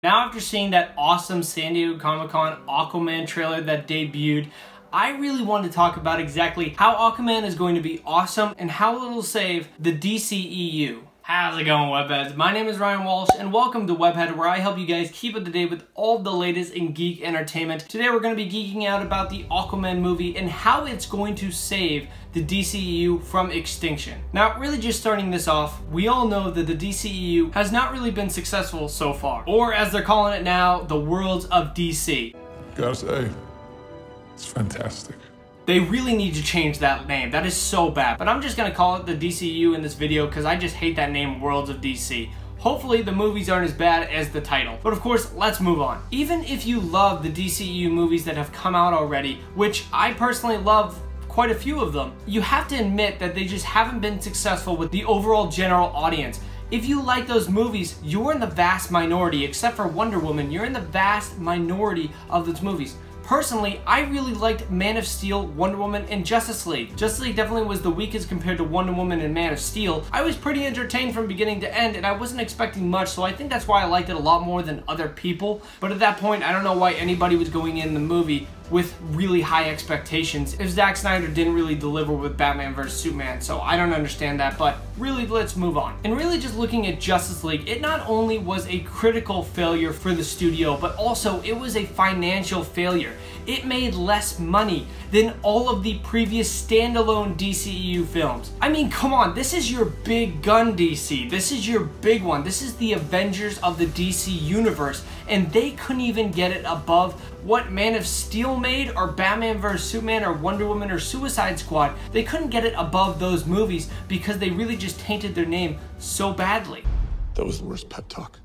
Now after seeing that awesome San Diego Comic-Con Aquaman trailer that debuted, I really want to talk about exactly how Aquaman is going to be awesome and how it'll save the DCEU. How's it going, Webheads? My name is Ryan Walsh and welcome to Webhead, where I help you guys keep up to date with all the latest in geek entertainment. Today we're going to be geeking out about the Aquaman movie and how it's going to save the DCEU from extinction. Now, really just starting this off, we all know that the DCEU has not really been successful so far. Or as they're calling it now, the Worlds of DC. Gotta say, it's fantastic. They really need to change that name. That is so bad. But I'm just gonna call it the DCEU in this video because I just hate that name, Worlds of DC. Hopefully the movies aren't as bad as the title. But of course, let's move on. Even if you love the DCEU movies that have come out already, which I personally love quite a few of them, you have to admit that they just haven't been successful with the overall general audience. If you like those movies, you're in the vast minority. Except for Wonder Woman, you're in the vast minority of those movies. Personally, I really liked Man of Steel, Wonder Woman, and Justice League. Justice League definitely was the weakest compared to Wonder Woman and Man of Steel. I was pretty entertained from beginning to end, and I wasn't expecting much, so I think that's why I liked it a lot more than other people. But at that point, I don't know why anybody was going in the movie with really high expectations if Zack Snyder didn't really deliver with Batman vs Superman, so I don't understand that. But really, let's move on. And really just looking at Justice League, it not only was a critical failure for the studio, but also it was a financial failure. It made less money than all of the previous standalone DCEU films. I mean, come on, this is your big gun, DC. This is your big one. This is the Avengers of the DC universe, and they couldn't even get it above what Man of Steel made, or Batman vs Superman, or Wonder Woman, or Suicide Squad. They couldn't get it above those movies because they really just tainted their name so badly. That was the worst pep talk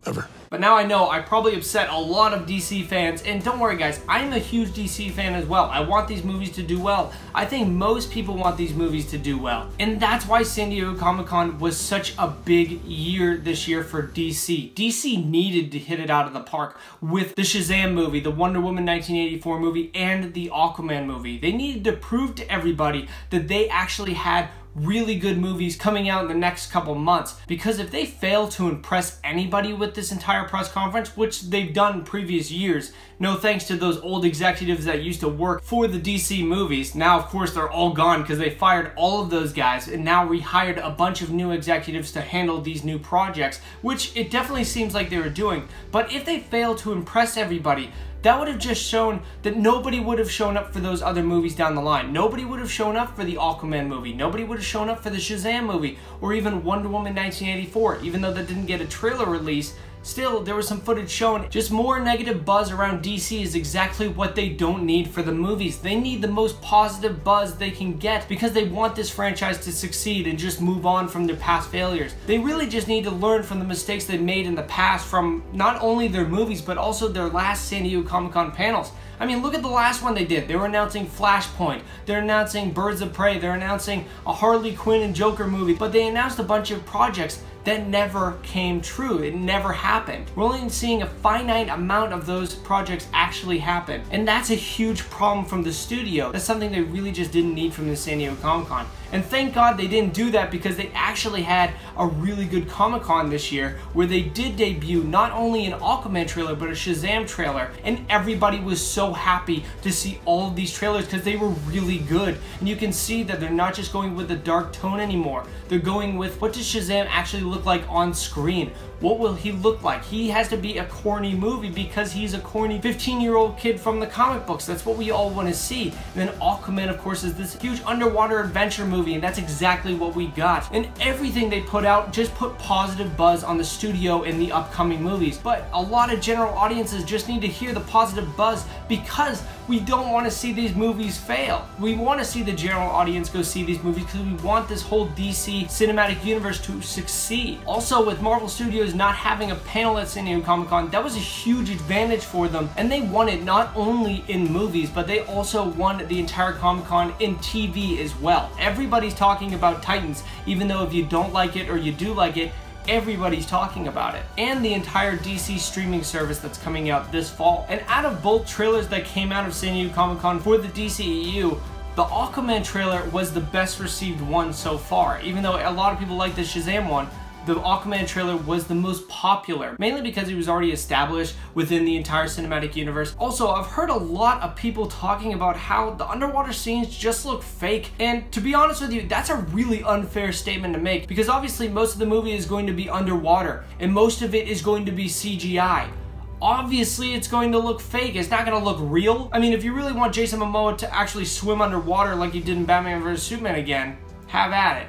ever. But now I know I probably upset a lot of DC fans, and don't worry guys, I'm a huge DC fan as well. I want these movies to do well. I think most people want these movies to do well. And that's why San Diego Comic-Con was such a big year this year for DC. DC needed to hit it out of the park with the Shazam movie, the Wonder Woman 1984 movie, and the Aquaman movie. They needed to prove to everybody that they actually had really good movies coming out in the next couple months, because if they fail to impress anybody with this entire press conference, which they've done in previous years, no thanks to those old executives that used to work for the DC movies. Now of course they're all gone because they fired all of those guys and now rehired a bunch of new executives to handle these new projects, which it definitely seems like they were doing. But if they fail to impress everybody, that would have just shown that nobody would have shown up for those other movies down the line. Nobody would have shown up for the Aquaman movie. Nobody would have shown up for the Shazam movie, or even Wonder Woman 1984. Even though that didn't get a trailer release, still, there was some footage shown. Just more negative buzz around DC is exactly what they don't need for the movies. They need the most positive buzz they can get because they want this franchise to succeed and just move on from their past failures. They really just need to learn from the mistakes they made in the past from not only their movies, but also their last San Diego Comic-Con panels. I mean, look at the last one they did. They were announcing Flashpoint, they're announcing Birds of Prey, they're announcing a Harley Quinn and Joker movie, but they announced a bunch of projects that never came true. It never happened. We're only seeing a finite amount of those projects actually happen. And that's a huge problem from the studio. That's something they really just didn't need from the San Diego Comic-Con. And thank God they didn't do that, because they actually had a really good Comic-Con this year where they did debut not only an Aquaman trailer, but a Shazam trailer. And everybody was so happy to see all of these trailers because they were really good. And you can see that they're not just going with the dark tone anymore. They're going with, what does Shazam actually look like on screen? What will he look like? He has to be a corny movie because he's a corny 15-year-old kid from the comic books. That's what we all want to see. And then Aquaman, of course, is this huge underwater adventure movie, and that's exactly what we got. And everything they put out just put positive buzz on the studio in the upcoming movies. But a lot of general audiences just need to hear the positive buzz because we don't want to see these movies fail. We want to see the general audience go see these movies because we want this whole DC cinematic universe to succeed. Also, with Marvel Studios not having a panel at San Diego Comic-Con, that was a huge advantage for them, and they won it not only in movies, but they also won the entire Comic-Con in TV as well. Everybody's talking about Titans, even though if you don't like it or you do like it, everybody's talking about it. And the entire DC streaming service that's coming out this fall. And out of both trailers that came out of San Diego Comic-Con for the DCEU, the Aquaman trailer was the best received one so far. Even though a lot of people like the Shazam one, the Aquaman trailer was the most popular, mainly because he was already established within the entire cinematic universe. Also, I've heard a lot of people talking about how the underwater scenes just look fake, and to be honest with you, that's a really unfair statement to make, because obviously most of the movie is going to be underwater, and most of it is going to be CGI. Obviously it's going to look fake, it's not going to look real. I mean, if you really want Jason Momoa to actually swim underwater like he did in Batman vs Superman again, have at it.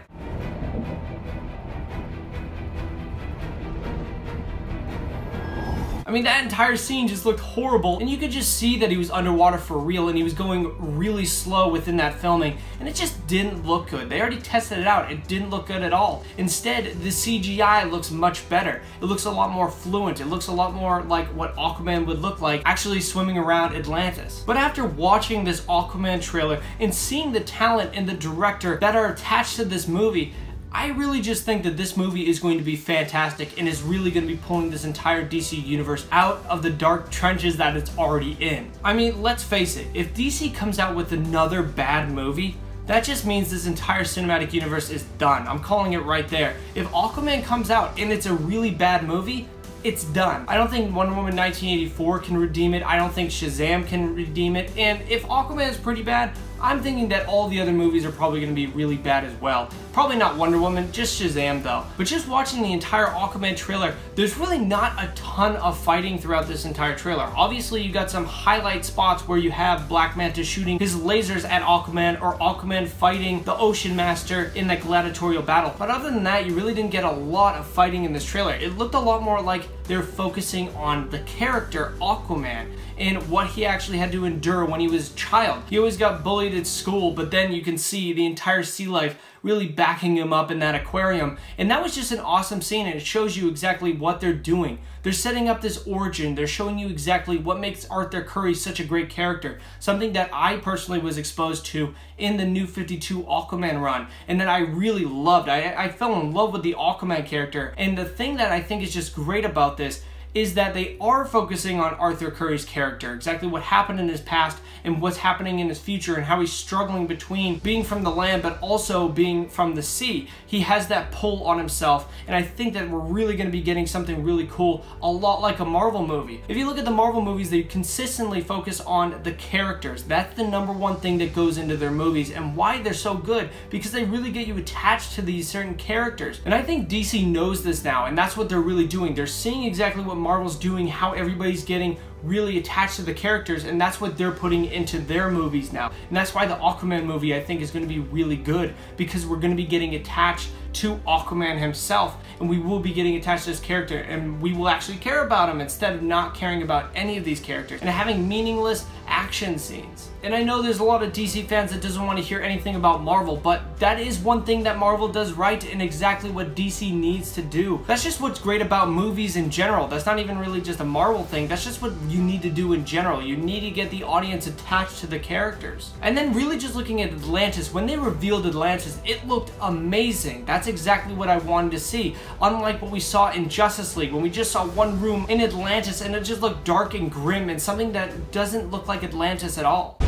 I mean, that entire scene just looked horrible, and you could just see that he was underwater for real, and he was going really slow within that filming, and it just didn't look good. They already tested it out. It didn't look good at all. Instead, the CGI looks much better. It looks a lot more fluent. It looks a lot more like what Aquaman would look like actually swimming around Atlantis. But after watching this Aquaman trailer and seeing the talent and the director that are attached to this movie, I really just think that this movie is going to be fantastic and is really going to be pulling this entire DC universe out of the dark trenches that it's already in. I mean, let's face it, if DC comes out with another bad movie, that just means this entire cinematic universe is done. I'm calling it right there. If Aquaman comes out and it's a really bad movie, it's done. I don't think Wonder Woman 1984 can redeem it. I don't think Shazam can redeem it. And if Aquaman is pretty bad, I'm thinking that all the other movies are probably going to be really bad as well. Probably not Wonder Woman, just Shazam though. But just watching the entire Aquaman trailer, there's really not a ton of fighting throughout this entire trailer. Obviously, you got some highlight spots where you have Black Manta shooting his lasers at Aquaman, or Aquaman fighting the Ocean Master in that gladiatorial battle. But other than that, you really didn't get a lot of fighting in this trailer. It looked a lot more like they're focusing on the character Aquaman and what he actually had to endure when he was a child. He always got bullied at school, but then you can see the entire sea life really backing him up in that aquarium. And that was just an awesome scene, and it shows you exactly what they're doing. They're setting up this origin. They're showing you exactly what makes Arthur Curry such a great character. Something that I personally was exposed to in the New 52 Aquaman run, and that I really loved. I fell in love with the Aquaman character. And the thing that I think is just great about this is that they are focusing on Arthur Curry's character, exactly what happened in his past and what's happening in his future, and how he's struggling between being from the land but also being from the sea. He has that pull on himself, and I think that we're really going to be getting something really cool, a lot like a Marvel movie. If you look at the Marvel movies, they consistently focus on the characters. That's the #1 thing that goes into their movies, and why they're so good, because they really get you attached to these certain characters. And I think DC knows this now, and that's what they're really doing. They're seeing exactly what Marvel's doing, how everybody's getting really attached to the characters, and that's what they're putting into their movies now. And that's why the Aquaman movie, I think, is going to be really good, because we're going to be getting attached to Aquaman himself, and we will be getting attached to this character, and we will actually care about him instead of not caring about any of these characters and having meaningless action scenes. And I know there's a lot of DC fans that doesn't want to hear anything about Marvel, but that is one thing that Marvel does right, and exactly what DC needs to do. That's just what's great about movies in general. That's not even really just a Marvel thing. That's just what you need to do in general. You need to get the audience attached to the characters. And then really just looking at Atlantis, when they revealed Atlantis, it looked amazing. That's exactly what I wanted to see. Unlike what we saw in Justice League, when we just saw one room in Atlantis and it just looked dark and grim and something that doesn't look like Atlantis at all.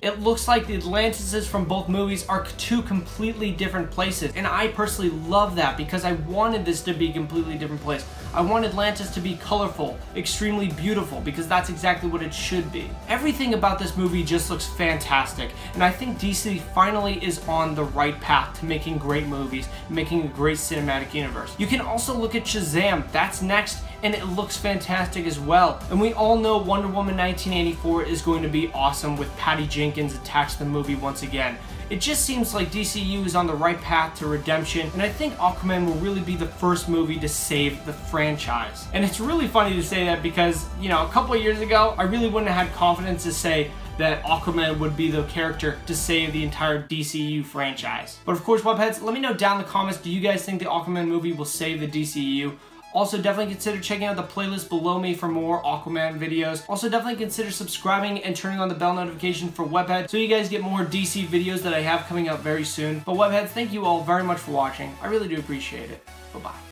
It looks like the Atlantises from both movies are two completely different places, and I personally love that, because I wanted this to be a completely different place. I want Atlantis to be colorful, extremely beautiful, because that's exactly what it should be. Everything about this movie just looks fantastic, and I think DC finally is on the right path to making great movies, making a great cinematic universe. You can also look at Shazam, that's next, and it looks fantastic as well. And we all know Wonder Woman 1984 is going to be awesome with Patty Jenkins attached to the movie once again. It just seems like DCEU is on the right path to redemption, and I think Aquaman will really be the first movie to save the franchise. And it's really funny to say that, because, you know, a couple of years ago, I really wouldn't have had confidence to say that Aquaman would be the character to save the entire DCEU franchise. But of course, Webheads, let me know down in the comments, do you guys think the Aquaman movie will save the DCEU? Also, definitely consider checking out the playlist below me for more Aquaman videos. Also, definitely consider subscribing and turning on the bell notification for Webhead so you guys get more DC videos that I have coming out very soon. But Webheads, thank you all very much for watching. I really do appreciate it. Bye-bye.